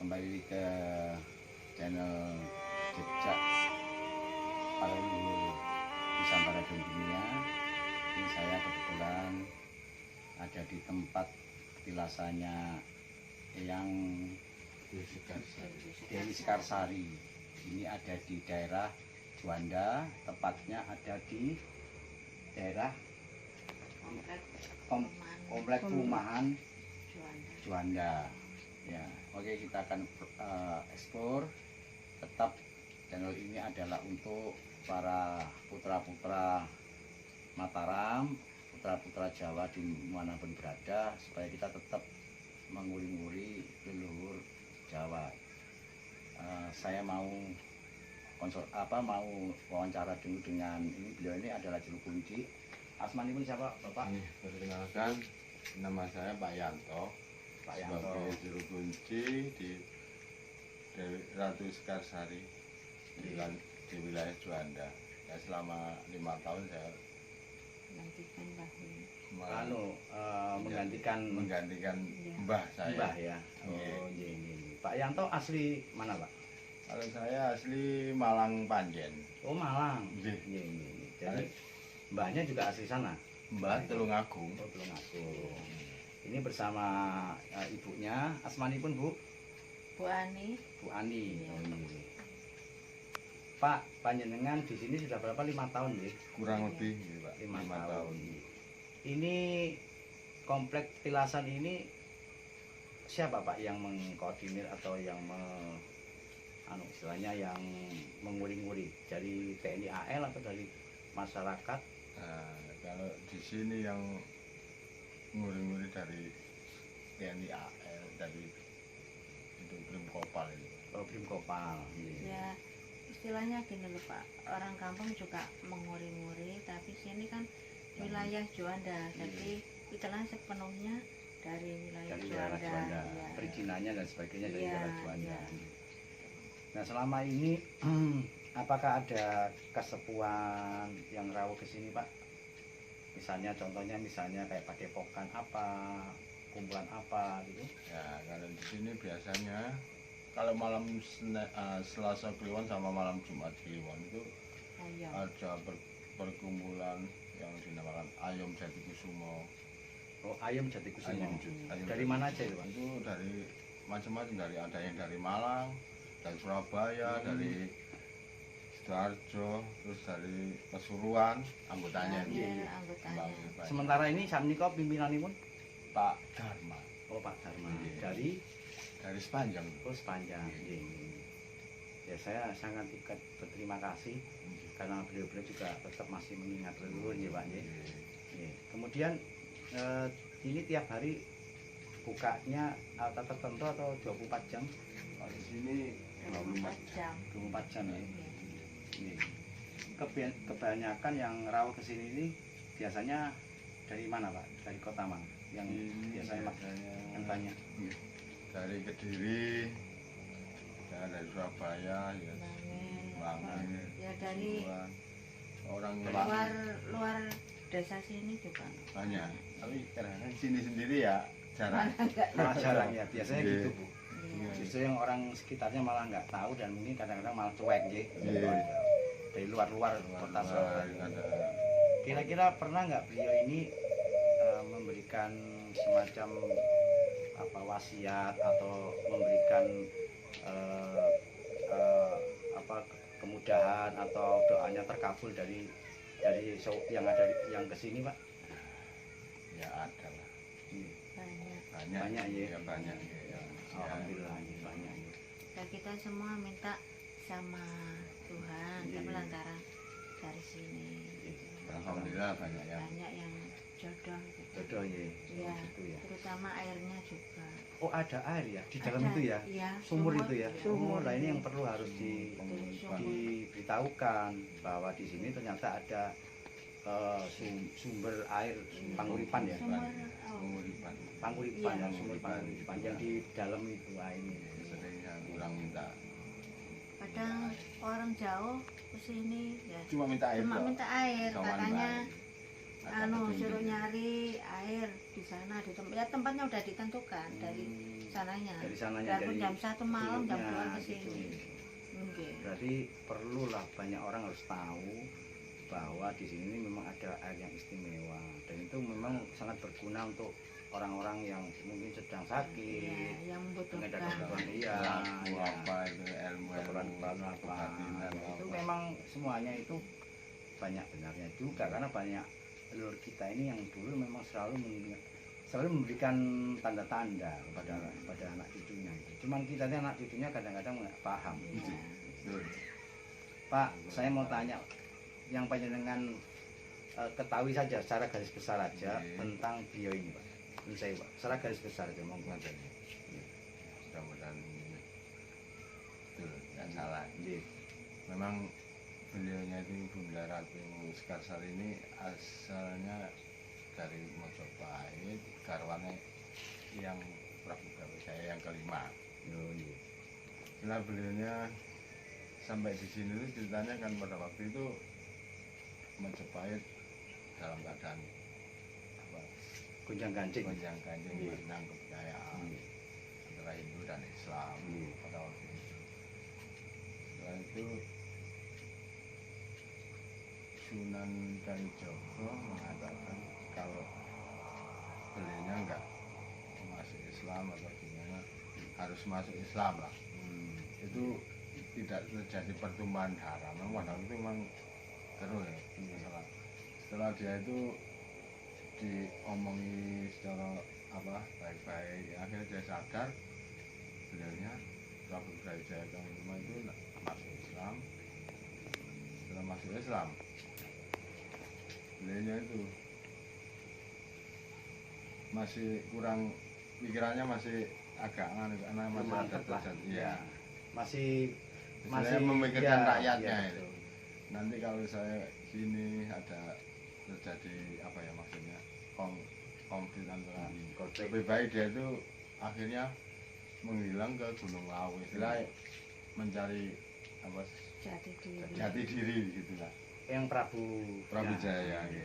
kembali ke channel Jejak Para Leluhur Nusantara dan Dunia. Ini saya kebetulan ada di tempat petilasannya yang Deli Sekarsari. Ini ada di daerah Juanda, tepatnya ada di daerah komplek perumahan Juanda. Ya, oke, kita akan eksplor. Tetap channel ini adalah untuk para putra-putra Mataram, putra-putra Jawa dimanapun berada, supaya kita tetap menguri-nguri leluhur Jawa. Saya mau mau wawancara dulu dengan ini. Beliau ini adalah juru kunci. Asmanipun siapa, Bapak? Perkenalkan, nama saya Pak Yanto. Pak Yanto. Sebagai juru kunci di Ratu Sekarsari di wilayah Juanda. Ya, selama 5 tahun saya menggantikan mbah saya. Mbah ya. Oh, ini. Pak Yanto asli mana, Pak? Kalau saya asli Malang Panjen. Oh, Malang. Iya. Jadi mbahnya juga asli sana. Mbah Tulungagung. Oh, Tulungagung. Ini bersama ibunya. Asmanipun, Bu? Bu Ani. Bu Ani. Iya. Oh, ini. Pak, panjenengan di sini sudah berapa? 5 tahun, ya? Kurang lebih, ya, Pak. 5 tahun. Ini komplek petilasan ini siapa, Pak, yang mengkoordinir atau yang istilahnya yang menguri-nguri, dari TNI AL atau dari masyarakat? Nah, kalau di sini yang nguri-nguri dari TNI AL, dari itu Brimkopal itu. Oh, Brimkopal. Ya, istilahnya gini loh Pak, orang kampung juga menguri-nguri, tapi sini kan wilayah Juanda, jadi istilahnya sepenuhnya dari wilayah Juanda. Ya. Perizinannya dan sebagainya dari Iya, wilayah Juanda. iya. Nah, selama ini apakah ada kesepuan yang rawuh ke sini, Pak? Misalnya contohnya kayak padepokan apa, kumpulan apa gitu. Ya, kalau di sini biasanya kalau malam Selasa Kliwon sama malam Jumat Kliwon itu ada perkumpulan yang dinamakan Ayom Jatikusumo. Oh, Ayom Jatikusumo. Ayom Dari mana aja itu, Pak? Itu dari macam-macam, ada yang dari Malang, dari Surabaya, dari Sidoarjo, terus dari Pasuruan, anggotanya itu. Iya, anggotanya. Sementara ini Samniko pimpinanipun Pak Dharma. Oh, Pak Dharma. Iya. Dari Sepanjang. Oh, Sepanjang. Iya. Ya, saya sangat berterima kasih karena beliau-beliau juga tetap masih mengingat leluhur, ya, Pak. Ya. Ya. Kemudian ini tiap hari bukanya tertentu atau 24 jam? Kalau di sini 24 jam. 24 jam ya. Ini. Kebanyakan yang rawuh ke sini ini biasanya dari mana, Pak? Dari kota mana? Yang biasanya yang banyak. Dari Kediri, ya, dari Surabaya, ya, Bangil, Ya dari orang luar desa sini juga banyak. Tapi kadang-kadang sini sendiri ya jarang. Jarang ya, biasanya Iya. gitu, Bu. Iya. Justru yang orang sekitarnya malah nggak tahu dan mungkin kadang-kadang malah cuek, ya. Iya. Dari luar kota Surabaya. Ada. Kira-kira pernah nggak beliau ini memberikan semacam wasiat atau memberikan kemudahan atau doanya terkabul dari yang kesini, Pak? Ya ada lah. banyak. Banyak ya. Alhamdulillah, banyak. Dan kita semua minta sama Tuhan, Iya. tapi lantaran dari sini gitu. Alhamdulillah banyak ya. Banyak yang jodoh gitu. Jodoh ya. Iya, Gitu ya. terutama airnya juga. Oh, ada air ya di dalam Ada, itu ya? iya, Sumur itu ya? sumur. Nah, ini yang perlu harus Sumur. diberitahukan bahwa di sini ternyata ada sumber air Panguripan ya? Sumur, Penguripan. Panguripan, Iya. yang sumber Panguripan yang di dalam itu airnya. Sering yang kurang minta. kadang orang jauh ke sini ya Cuma minta air. cuma kok. minta air, Kawan katanya baik. Ada petunjuk. suruh nyari air di sana di tempat, ya tempatnya udah ditentukan dari sananya. Dari sananya, Biarpun dari jam 1 malam, jam 2 dulunya, ke gitu. sini. Oke. Berarti perlulah banyak orang harus tahu bahwa di sini memang ada air yang istimewa, dan itu memang sangat berguna untuk orang-orang yang mungkin sedang sakit, Ya, yang dengan membutuhkan. kebutuhan iya, Laku ya, apa itu ilmu keperluan apa, kebatinan ya, itu apa. memang semuanya itu banyak benarnya juga, karena banyak leluhur kita ini yang dulu memang selalu memberikan tanda-tanda kepada anak cucunya. Cuman kita ini anak cucunya kadang-kadang nggak paham. Iya. Betul. Pak, saya mau tanya yang panjenengan ketahui saja secara garis besar aja tentang beliau ini, Pak. Ini saya, Pak, secara garis besar aja monggo. Mudah-mudahan ini betul, nggak salah. Nggih. Memang beliaunya itu Bunda Ratu Sekarsari ini asalnya dari Mojopahit, garwane yang Prabu Brawijaya yang kelima. Yo, nggih. Nah beliaunya sampai di sini tuh ceritanya kan pada waktu itu Mojopahit dalam keadaan apa, Gonjang-ganjing. gonjang-ganjing Iya. tentang kepercayaan Nggih. antara Hindu dan Islam Iya. pada waktu itu. Setelah itu Sunan Kalijogo mengatakan kalau beliaunya enggak masuk Islam atau gimana harus masuk Islam lah. Itu tidak terjadi pertumpahan darah. Memang pada waktu itu memang terus ya. Setelah dia itu diomongi secara apa baik-baik, akhirnya dia sadar beliaunya Prabu Brawijaya yang kelima itu masuk Islam. Setelah masuk Islam beliaunya itu masih kurang, pikirannya masih agak karena masih Belum ada mantap lah. terjadi Ya. Masih masih memikirkan ya, rakyatnya ya, itu. betul. Nanti kalau saya gini ada terjadi apa ya maksudnya konflik antara Konflik. lebih baik dia itu akhirnya menghilang ke Gunung Lawu, istilah mencari apa Jati diri. jati diri gitu lah. Yang Prabu Prabu ya. Jaya.